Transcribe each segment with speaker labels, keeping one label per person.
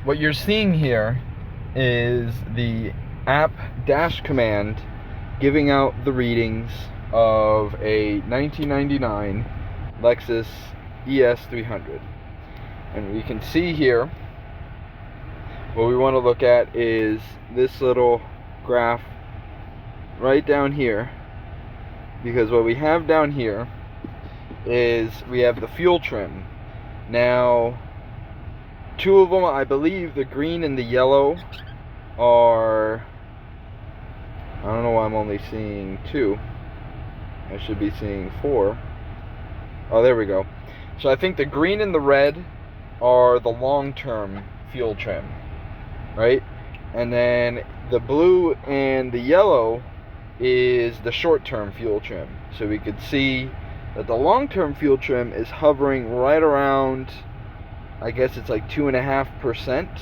Speaker 1: what you're seeing here is the app dash command giving out the readings of a 1999 Lexus ES300. And we can see here, what we want to look at is this little graph right down here, because what we have down here is we have the fuel trim. Now, two of them, I believe the green and the yellow are, I don't know why I'm only seeing two. I should be seeing four. Oh, there we go. So I think the green and the red are the long-term fuel trim, right? And then the blue and the yellow is the short-term fuel trim. So we could see that the long-term fuel trim is hovering right around, I guess it's like 2.5%.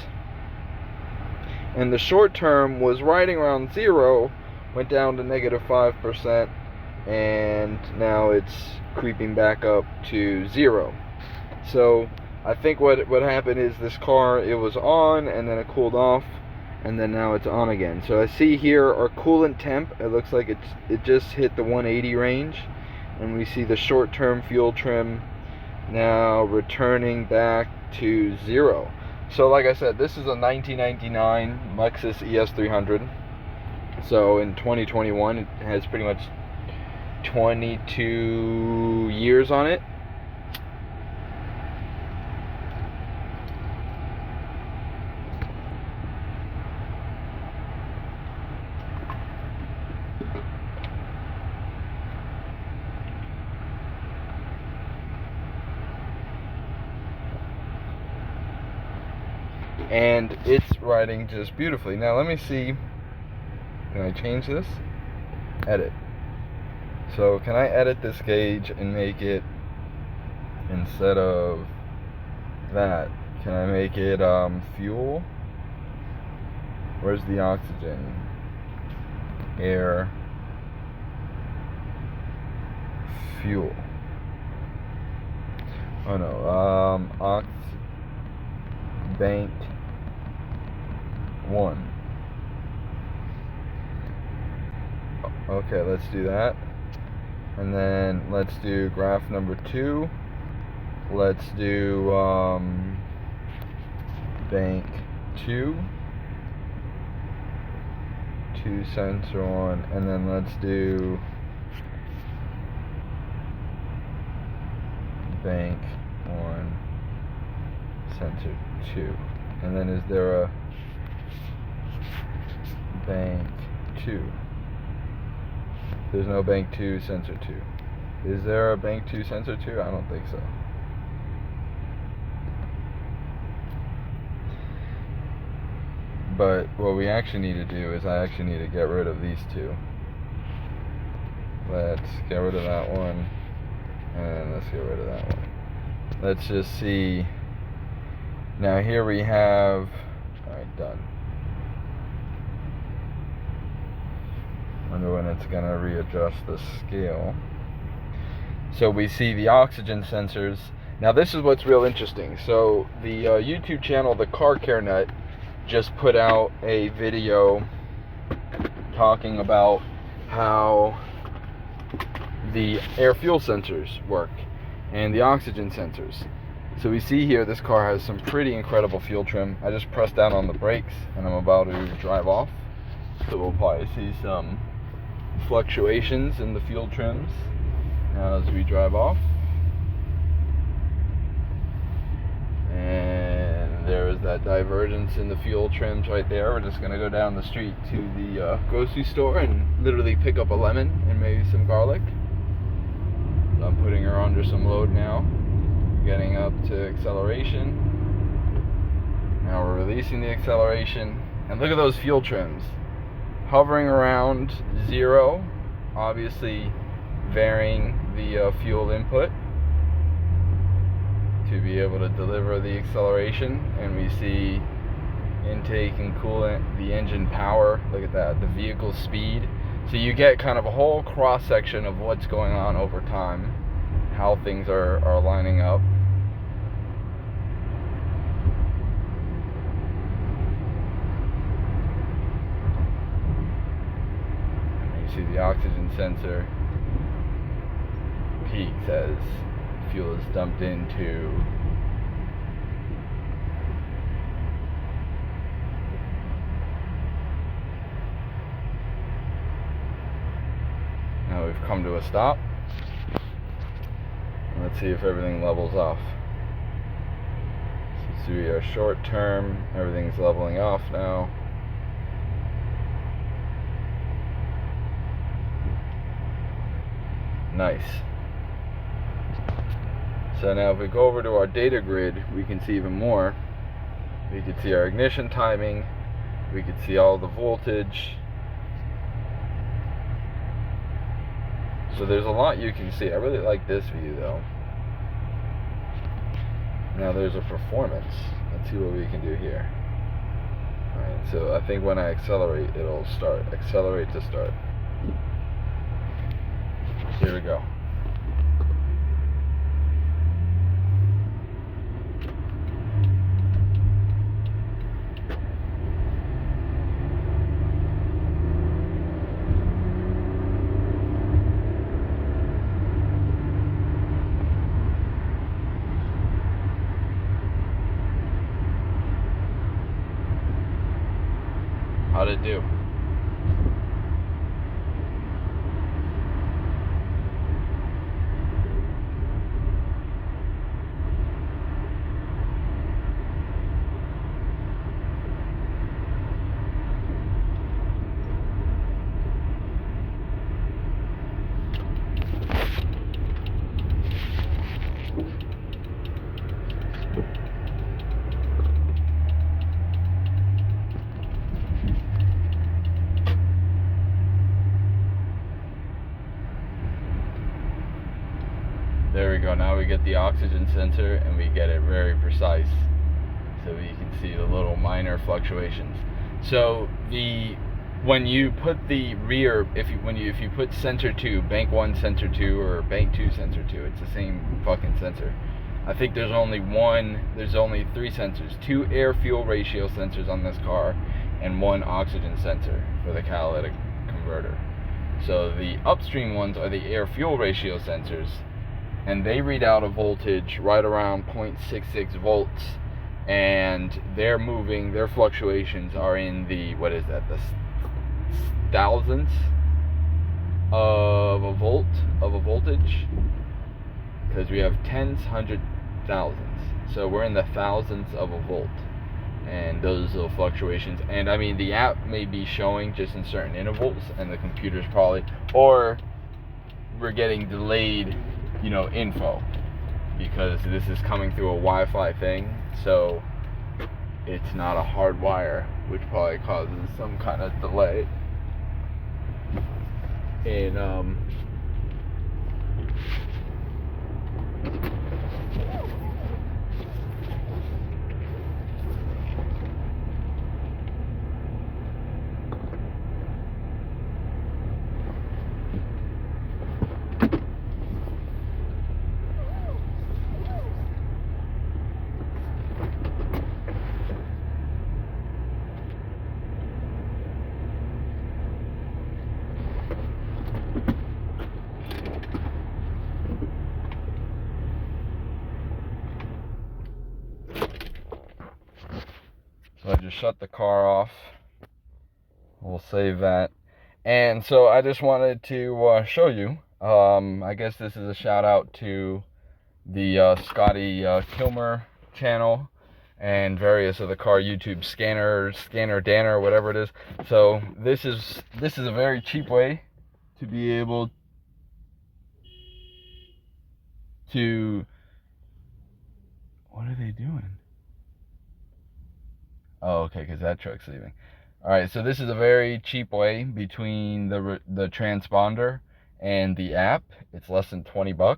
Speaker 1: And the short-term was riding around 0, went down to -5%, and now it's creeping back up to 0. So I think what happened is this car, it was on and then it cooled off, and then now it's on again. So I see here our coolant temp, it looks like it just hit the 180 range, and we see the short-term fuel trim now returning back to 0. So like I said, this is a 1999 Lexus ES300. So in 2021, it has pretty much 22 years on it. And it's riding just beautifully. Now let me see, can I change this? Edit. So can I edit this gauge and make it, instead of that, can I make it fuel? Where's the oxygen? Air, fuel. Oh no, ox bank 1. Okay, let's do that. And then let's do graph number 2. Let's do bank 2, 2 sensor 1, and then let's do bank 1, sensor 2. And then is there a bank 2? There's no bank 2, sensor 2. Is there a bank 2, sensor 2? I don't think so. But what we actually need to do is I actually need to get rid of these two. Let's get rid of that one, and let's get rid of that one. Let's just see. Now here we have, alright, done. Wonder when it's gonna readjust the scale. So we see the oxygen sensors. Now this is what's real interesting. So the YouTube channel, the Car Care Nut, just put out a video talking about how the air fuel sensors work and the oxygen sensors. So we see here this car has some pretty incredible fuel trim. I just pressed down on the brakes and I'm about to drive off. So we'll probably see some fluctuations in the fuel trims as we drive off. And there is that divergence in the fuel trims right there. We're just going to go down the street to the grocery store and literally pick up a lemon and maybe some garlic. So I'm putting her under some load now. Getting up to acceleration. Now we're releasing the acceleration. And look at those fuel trims. Hovering around 0. Obviously varying the fuel input to be able to deliver the acceleration. And we see intake and coolant, the engine power. Look at that, the vehicle speed. So you get kind of a whole cross section of what's going on over time, how things are lining up. oxygen sensor peaks as fuel is dumped into now we've come to a stop. Let's see if everything levels off. So we are short term, everything's leveling off now. Nice. So now if we go over to our data grid, we can see even more. We can see our ignition timing, we can see all the voltage. So there's a lot you can see. I really like this view though. Now there's a performance. Let's see what we can do here. Alright, so I think when I accelerate, it'll start. Accelerate to start. Here we go. How'd it do? There we go. Now we get the oxygen sensor and we get it very precise, so you can see the little minor fluctuations. So when you put the rear, if you put sensor 2, bank 1 sensor 2 or bank 2 sensor 2, it's the same fucking sensor. I think there's only 3 sensors, 2 air fuel ratio sensors on this car and 1 oxygen sensor for the catalytic converter. So the upstream ones are the air fuel ratio sensors, and they read out a voltage right around 0.66 volts, and their fluctuations are in the, what is that, the thousandths of a voltage, because we have tens, hundreds, thousands, so we're in the thousandths of a volt, and those little fluctuations. And I mean, the app may be showing just in certain intervals, and the computer's probably, or we're getting delayed info, because this is coming through a Wi-Fi thing, so it's not a hard wire, which probably causes some kind of delay in So I just shut the car off. We'll save that. And so I just wanted to show you. I guess this is a shout out to the Scotty Kilmer channel and various of the car YouTube Scanner Danner, whatever it is. So this is a very cheap way to be able to. What are they doing? Oh, okay, because that truck's leaving. Alright, so this is a very cheap way between the transponder and the app. It's less than $20,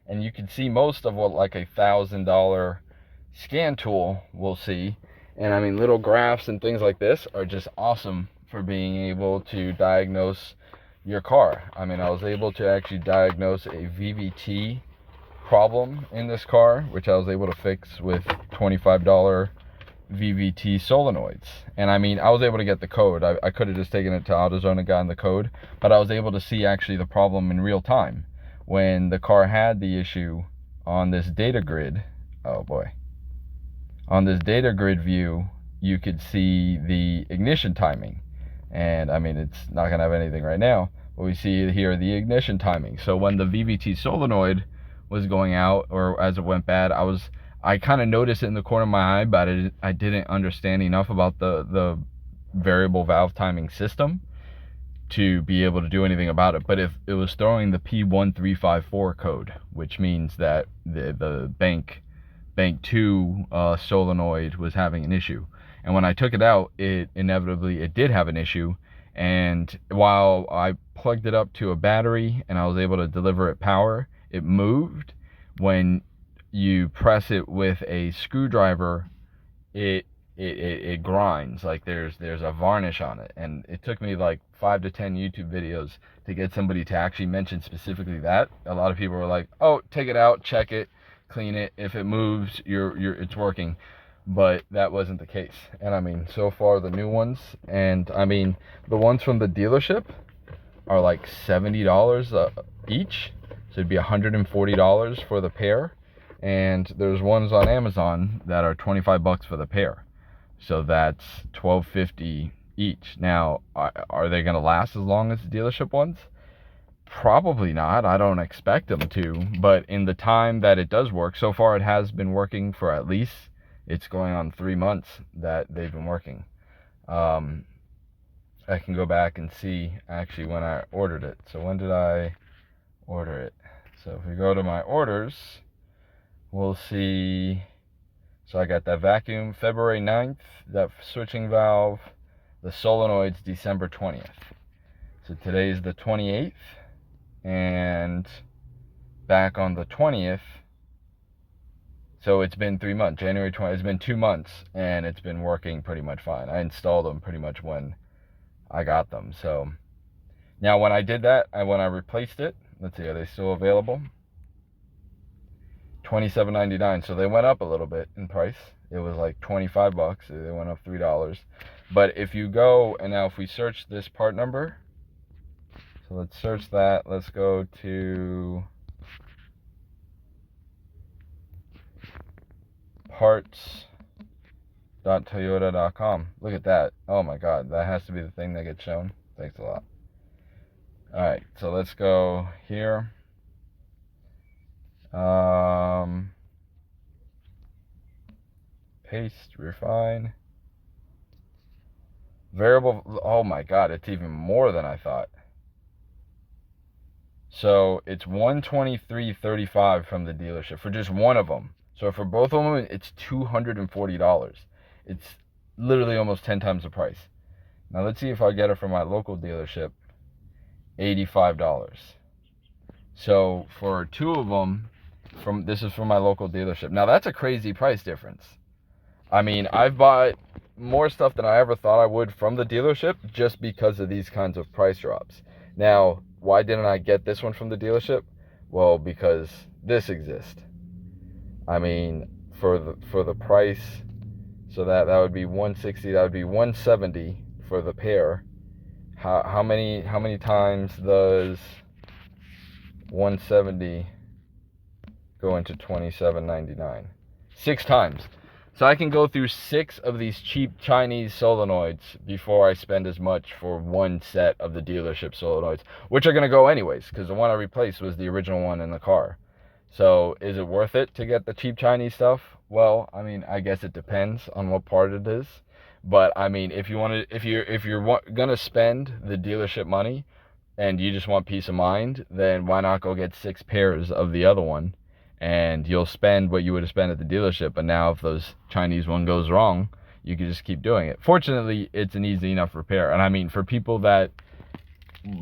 Speaker 1: and you can see most of what like $1,000 scan tool will see. And I mean, little graphs and things like this are just awesome for being able to diagnose your car. I mean, I was able to actually diagnose a VVT problem in this car, which I was able to fix with $25 VVT solenoids. And I mean, I was able to get the code. I could have just taken it to AutoZone and gotten the code, but I was able to see actually the problem in real time when the car had the issue on this data grid. Oh boy. On this data grid view, you could see the ignition timing. And I mean, it's not gonna have anything right now, but we see here the ignition timing. So when the VVT solenoid was going out, or as it went bad, I kind of noticed it in the corner of my eye, but I didn't understand enough about the variable valve timing system to be able to do anything about it. But if it was throwing the P1354 code, which means that the bank 2 solenoid was having an issue. And when I took it out, it did have an issue. And while I plugged it up to a battery and I was able to deliver it power, it moved. When you press it with a screwdriver, it grinds, like there's a varnish on it. And it took me like 5 to 10 YouTube videos to get somebody to actually mention specifically that. A lot of people were like, oh, take it out, check it, clean it, if it moves, it's working. But that wasn't the case. And I mean, so far the new ones, and I mean, the ones from the dealership are like $70 each, so it'd be $140 for the pair. And there's ones on Amazon that are $25 for the pair, so that's $12.50 each. Now, are they going to last as long as the dealership ones? Probably not. I don't expect them to, but in the time that it does work, so far it has been working for at least, it's going on 3 months that they've been working. I can go back and see actually when I ordered it. So when did I order it? So if we go to my orders, we'll see. So I got that vacuum February 9th, that switching valve, the solenoids December 20th. So today's the 28th, and back on the 20th, so it's been 3 months, January 20th, it's been 2 months, and it's been working pretty much fine. I installed them pretty much when I got them. So now when I did that, when I replaced it, let's see, are they still available? $27.99. So they went up a little bit in price. It was like $25. They went up $3. But if you go, and now if we search this part number, so let's search that. Let's go to parts.toyota.com. Look at that. Oh my God, that has to be the thing that gets shown. Thanks a lot. All right, so let's go here. Paste, refine, variable. Oh my God, it's even more than I thought. So it's $123.35 from the dealership for just one of them. So for both of them, it's $240. It's literally almost 10 times the price. Now let's see if I get it from my local dealership. $85. So for two of them, this is from my local dealership. Now that's a crazy price difference. I mean, I've bought more stuff than I ever thought I would from the dealership just because of these kinds of price drops. Now, why didn't I get this one from the dealership? Well, because this exists. I mean, for the price, so that would be $160, that would be $170 for the pair. How many times does 170 go into $27.99? 6 times. So I can go through 6 of these cheap Chinese solenoids before I spend as much for one set of the dealership solenoids, which are going to go anyways, because the one I replaced was the original one in the car. So is it worth it to get the cheap Chinese stuff? Well, I mean, I guess it depends on what part it is. But I mean, if you're gonna spend the dealership money and you just want peace of mind, then why not go get 6 pairs of the other one, and you'll spend what you would have spent at the dealership. But now if those Chinese one goes wrong, you can just keep doing it. Fortunately, it's an easy enough repair. And I mean, for people that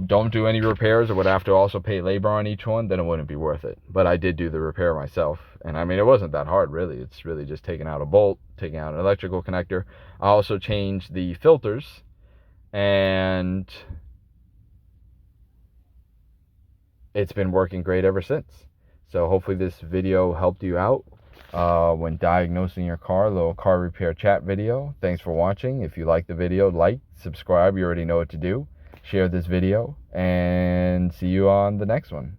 Speaker 1: don't do any repairs or would have to also pay labor on each one, then it wouldn't be worth it. But I did do the repair myself, and I mean, it wasn't that hard really. It's really just taking out a bolt, taking out an electrical connector. I also changed the filters, and it's been working great ever since. So hopefully this video helped you out. when diagnosing your car. A little car repair chat video. Thanks for watching. If you like the video, like, subscribe. You already know what to do. Share this video, and see you on the next one.